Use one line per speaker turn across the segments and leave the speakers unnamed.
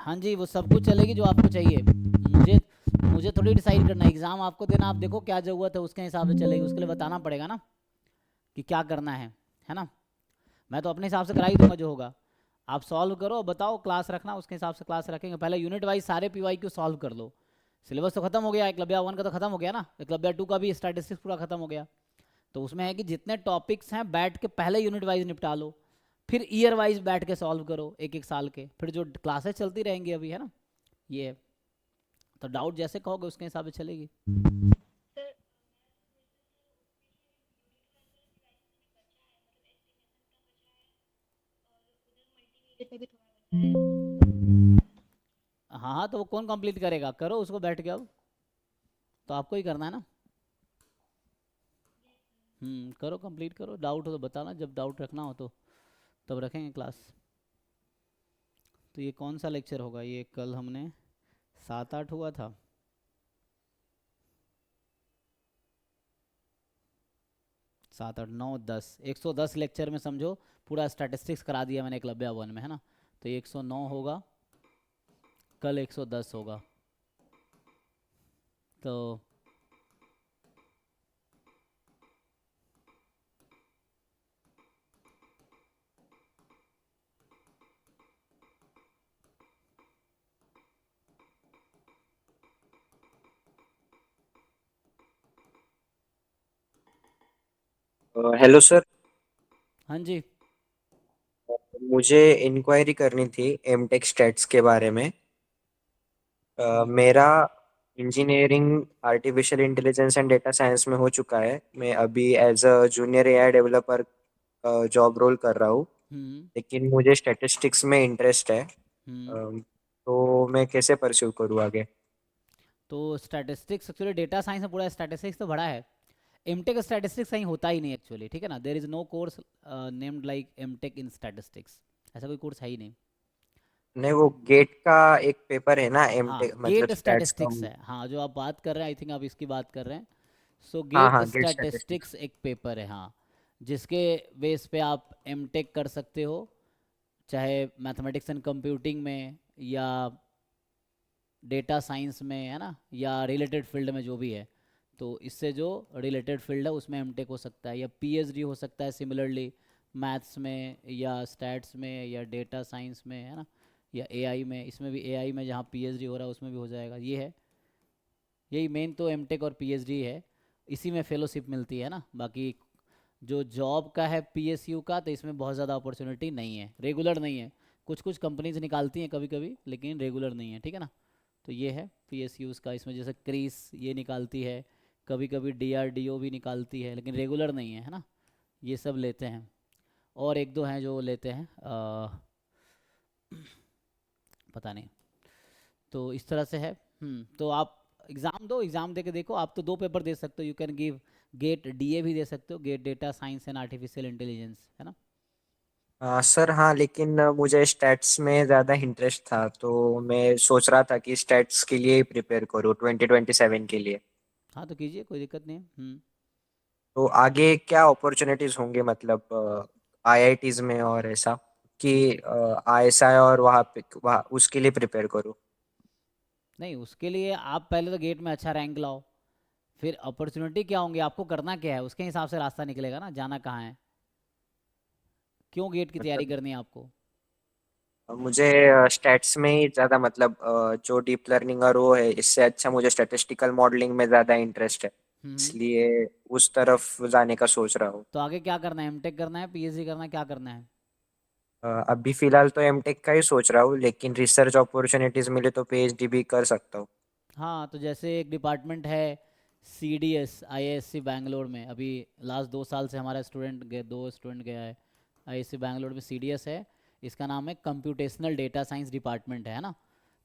हाँ जी, वो सब कुछ चलेगी जो आपको चाहिए। मुझे मुझे थोड़ी डिसाइड करना है, एग्ज़ाम आपको देना, आप देखो क्या ज़रूरत है उसके हिसाब से चलेगी, उसके लिए बताना पड़ेगा ना कि क्या करना है ना। मैं तो अपने हिसाब से करा ही दूंगा जो होगा। आप सॉल्व करो, बताओ क्लास रखना, उसके हिसाब से क्लास रखेंगे। पहले यूनिट वाइज सारे पीवाई क्यू सॉल्व कर लो। सिलेबस तो खत्म हो गया, एकलव्य वन का तो खत्म हो गया ना, एकलव्य टू का भी स्टैटिस्टिक्स पूरा खत्म हो गया। तो उसमें है कि जितने टॉपिक्स हैं बैठ के पहले यूनिट वाइज निपटा लो, फिर ईयर वाइज बैठ के सॉल्व करो एक एक साल के, फिर जो क्लासेस चलती रहेंगी अभी, है ना। ये है। तो डाउट जैसे कहोगे उसके हिसाब से चलेगी।
पे भी थोड़ा बचा है।
हाँ हाँ, तो वो कौन कंप्लीट करेगा, करो उसको बैठ के अब। तो आपको ही करना है ना। करो कंप्लीट करो, डाउट हो तो बताना, जब डाउट रखना हो तो तब रखेंगे क्लास। तो ये कौन सा लेक्चर होगा, ये कल हमने 7 8 हुआ था। 7 8 9 10, 110 लेक्चर में समझो पूरा स्टैटिस्टिक्स करा दिया मैंने क्लब्या वन में, है ना। तो ये 109 होगा, कल 110 होगा। तो
हेलो सर।
हाँ जी।
मुझे इंक्वायरी करनी थी एमटेक स्टैट्स के बारे में।
हम्म
मेरा engineering artificial intelligence and data science में हो चुका है। मैं अभी as a junior AI developer job role कर रहा हूँ।
हम्म
लेकिन मुझे स्टैटिस्टिक्स में इंटरेस्ट है।
हम्म
तो मैं कैसे परस्यू करूँ आगे?
तो स्टैटिस्टिक्स एक्चुअली डेटा साइंस में पूरा स्टैटिस्टिक्स तो बड़ा है। एमटेक स्टैटिस्टिक्स कहीं होता ही नहीं एक्चुअली, ठीक है ना। There is no course named like MTech in statistics. ऐसा कोई कोर्स है ही नहीं।
नहीं, वो गेट का एक पेपर है ना
हाँ,
एमटेक मतलब
गेट
स्टैट्स का।
स्टैटिस्टिक्स है, हाँ जो आप बात कर रहे हैं, आई थिंक आप इसकी बात कर रहे हैं। सो
हाँ
गेट
हाँ, गेट स्टैटिस्टिक्स।
स्टैटिस्टिक्स एक पेपर है, हाँ, जिसके बेस पे आप एमटेक कर सकते हो, चाहे मैथमेटिक्स एंड कंप्यूटिंग में या डेटा साइंस में, है ना, या रिलेटेड फील्ड में जो भी है। तो इससे जो रिलेटेड फील्ड है उसमें एमटेक हो सकता है, या पीएचडी हो सकता है सिमिलरली मैथ्स में या स्टैट्स में या डेटा साइंस में, है ना, या एआई में। इसमें भी एआई में जहाँ पीएचडी हो रहा है उसमें भी हो जाएगा। ये है, यही मेन तो एमटेक और पीएचडी है। इसी में फेलोशिप मिलती है ना। बाकी जो जॉब का है पीएसयू का, तो इसमें बहुत ज़्यादा अपॉर्चुनिटी नहीं है, रेगुलर नहीं है। कुछ कुछ कंपनीज निकालती हैं कभी कभी, लेकिन रेगुलर नहीं है, ठीक है ना। तो ये है पीएसयूज़ का। इसमें जैसे क्रीस ये निकालती है, कभी कभी डीआरडीओ भी निकालती है, लेकिन रेगुलर नहीं है, है ना। ये सब लेते हैं, और एक दो हैं जो लेते हैं, पता नहीं। तो इस तरह से है। तो आप एग्ज़ाम दो, एग्ज़ाम दे के देखो। आप तो दो पेपर दे सकते हो, you can give GATE DA भी दे सकते हो, GATE data science and artificial intelligence, है ना।
सर हाँ, लेकिन मुझे स्टैट्स में ज़्यादा इंटरेस्ट था तो मैं सोच रहा था कि स्टैट्स के लिए ही प्रिपेयर करूँ 2027 के लिए।
हाँ तो कीजिए, कोई दिक्कत नहीं है।
तो आगे क्या अपॉर्चुनिटीज होंगे मतलब आईआईटीज में और ऐसा कि आईएसआई और वहाँ उसके लिए प्रिपेयर करूँ?
नहीं, उसके लिए आप पहले तो गेट में अच्छा रैंक लाओ, फिर अपॉर्चुनिटी क्या होंगी, आपको करना क्या है, उसके हिसाब से रास्ता निकलेगा ना, जाना कहाँ है, क्यों गेट की तैयारी
मतलब
करनी है आपको।
मुझे स्टैट्स में ही ज़्यादा मतलब जो डीप लर्निंग और वो है इससे अच्छा मुझे स्टैटिस्टिकल मॉडलिंग में ज़्यादा इंटरेस्ट है।
हम्म
इसलिए उस तरफ जाने का सोच रहा हूँ।
तो आगे क्या करना है, एमटेक करना है, पीएचडी करना है, क्या करना है।
अभी फिलहाल तो एमटेक का ही सोच रहा हूँ, लेकिन रिसर्च अपॉर्चुनिटीज मिले तो पीएचडी भी कर सकता हूँ।
हाँ, तो जैसे एक डिपार्टमेंट है सीडीएस आईआईएससी बैंगलोर में, अभी लास्ट 2 साल से हमारा स्टूडेंट गए, 2 स्टूडेंट गया है आईआईएससी बैंगलोर में। सीडीएस है, इसका नाम है कंप्यूटेशनल डेटा साइंस डिपार्टमेंट, है ना।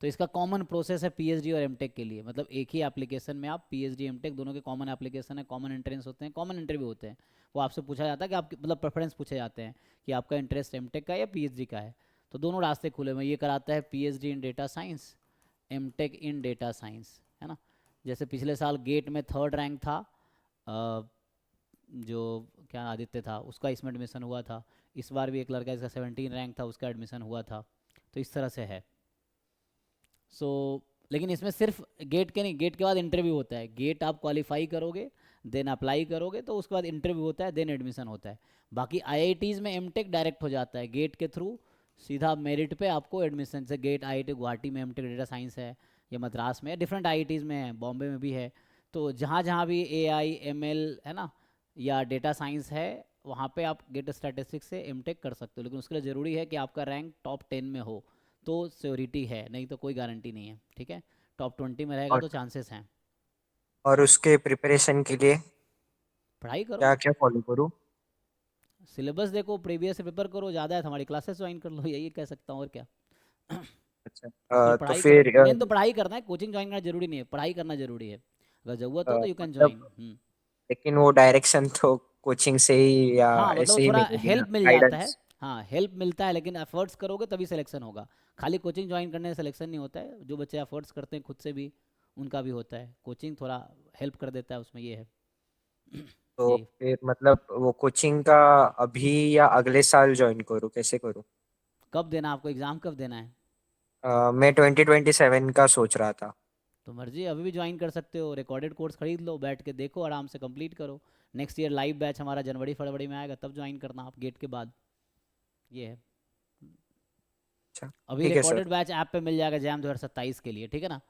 तो इसका कॉमन प्रोसेस है पीएचडी और एमटेक के लिए, मतलब एक ही एप्लीकेशन में आप पीएचडी एमटेक दोनों के कॉमन एप्लीकेशन है, कॉमन एंट्रेंस होते हैं, कॉमन इंटरव्यू होते हैं। वो आपसे पूछा जाता है कि आप मतलब प्रेफरेंस पूछे जाते हैं कि आपका इंटरेस्ट एमटेक का है या पीएचडी का है। तो दोनों रास्ते खुले हुए हैं। ये कराता है PhD in data science, MTech in data science, है ना। जैसे पिछले साल गेट में थर्ड रैंक था, अ, जो क्या आदित्य था, उसका इसमें एडमिशन हुआ था। इस बार भी एक लड़का इसका 17 रैंक था, उसका एडमिशन हुआ था। तो इस तरह से है। सो लेकिन इसमें सिर्फ गेट के नहीं, गेट के बाद इंटरव्यू होता है। गेट आप क्वालिफाई करोगे, देन अप्लाई करोगे, तो उसके बाद इंटरव्यू होता है, देन एडमिशन होता है। बाकी आईआईटीज़ में एमटेक डायरेक्ट हो जाता है गेट के थ्रू, सीधा मेरिट पे आपको एडमिशन से। गेट आईआईटी गुवाहाटी में एमटेक डेटा साइंस है, या मद्रास में, डिफरेंट आईआईटीज़ में है, बॉम्बे में भी है। तो जहाँ जहाँ भी एआई एमएल है ना, या डेटा साइंस है, वहाँ पे आप गेट स्टैटिस्टिक्स से एमटेक कर सकते हो। लेकिन उसके लिए ज़रूरी है कि आपका रैंक टॉप 10 में हो, तो श्योरिटी है, नहीं तो कोई गारंटी नहीं है। ठीक है, टॉप 20 में रहेगा
और
तो चांसेस हैं।
उसके प्रिपरेशन के लिए
पढ़ाई करो,
क्या क्या फॉलो करूँ?
सिलेबस देखो, प्रीवियस से पेपर करो, ज़्यादा है तो हमारी क्लासेस ज्वाइन कर लो, यही कह सकता हूँ और क्या।
अच्छा,
सिर्फ
तो
पढ़ाई करो,
फिर
मेन तो पढ़ाई करना है, कोचिंग ज्वाइन करना जरूरी नहीं है, पढ़ाई करना जरूरी है। अगर ज़रूरत हो तो यू कैन
मतलब
ज्वाइन।
लेकिन वो डायरेक्शन तो कोचिंग से ही या
हाँ मतलब वो
ऐसे ही
थोड़ा
मिलेगी ना,
हेल्प मिल जाता है।
गाइडेंस?
हाँ हेल्प मिलता है, लेकिन एफर्ट्स करोगे तभी सिलेक्शन होगा। खाली कोचिंग ज्वाइन करने से सिलेक्शन नहीं होता है, जो बच्चे एफर्ट्स करते हैं खुद से भी, उनका भी होता है। कोचिंग थोड़ा हेल्प कर देता है उसमें, ये है।
तो
यही।
फिर मतलब वो कोचिंग का अभी या अगले साल ज्वाइन करूँ, कैसे करूँ?
कब देना आपको एग्ज़ाम, कब देना है?
मैं 2027 का सोच रहा था।
तो मर्जी है, अभी भी ज्वाइन कर सकते हो। रिकॉर्डेड कोर्स खरीद लो, बैठ के देखो, आराम से कंप्लीट करो। नेक्स्ट ईयर लाइव बैच हमारा जनवरी फरवरी में आएगा, तब ज्वाइन करना आप गेट के बाद। ये है।
अच्छा,
अभी
ठीक है सर।
रिकॉर्डेड बैच ऐप पे मिल जाएगा जैम 2027 के लिए, ठीक है ना।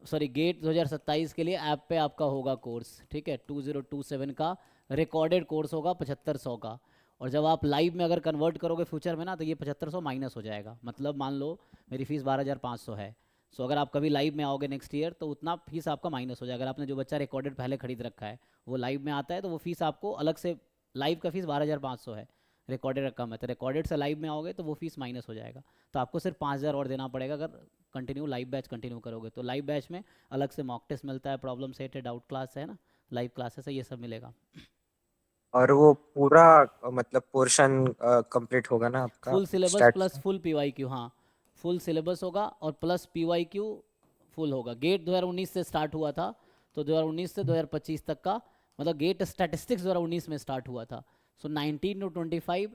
सॉरी, गेट 2027 के लिए ऐप पे आपका होगा कोर्स, ठीक है। 2027 का रिकॉर्डेड कोर्स होगा 7500 का। और जब आप लाइव में अगर कन्वर्ट करोगे फ्यूचर में ना, तो ये 7500 माइनस हो जाएगा। मतलब मान लो मेरी फ़ीस 12,500 है। सो अगर आप कभी लाइव में आओगे नेक्स्ट ईयर, तो उतना फीस आपका माइनस हो जाएगा। अगर आपने जो बच्चा रिकॉर्डेड पहले खरीद रखा है, वो लाइव में आता है, तो वो फीस आपको अलग से, लाइव का फीस 12,500 है, रिकॉर्डेड का कम है, तो रिकॉर्डेड से लाइव में आओगे तो वो फीस माइनस हो जाएगा। तो आपको सिर्फ 5,000 और देना पड़ेगा अगर कंटिन्यू लाइव बैच कंटिन्यू करोगे। तो लाइव बैच में अलग से मॉक टेस्ट मिलता है, प्रॉब्लम सेट है, डाउट क्लास है ना, लाइव क्लासेस है, ये सब मिलेगा।
और वो पूरा मतलब पोर्शन कंप्लीट होगा ना आपका
फुल सिलेबस
स्टार्ट
प्लस
से?
फुल पीवाई क्यू, हाँ। फुल सिलेबस होगा और प्लस पीवाई क्यू फुल होगा। गेट 2019 से स्टार्ट हुआ था, तो 2019 से 2025 तक का, मतलब गेट स्टैटिस्टिक्स 2019 में स्टार्ट हुआ था। सो 19 to 25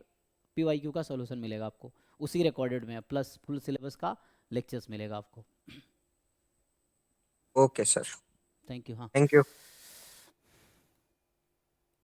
पीवाई क्यू का सोल्यूशन मिलेगा आपको, उसी रिकॉर्डेड में, प्लस फुल सिलेबस का लेक्चर्स मिलेगा आपको।
Okay sir.
थैंक यू, हाँ।
Thank you.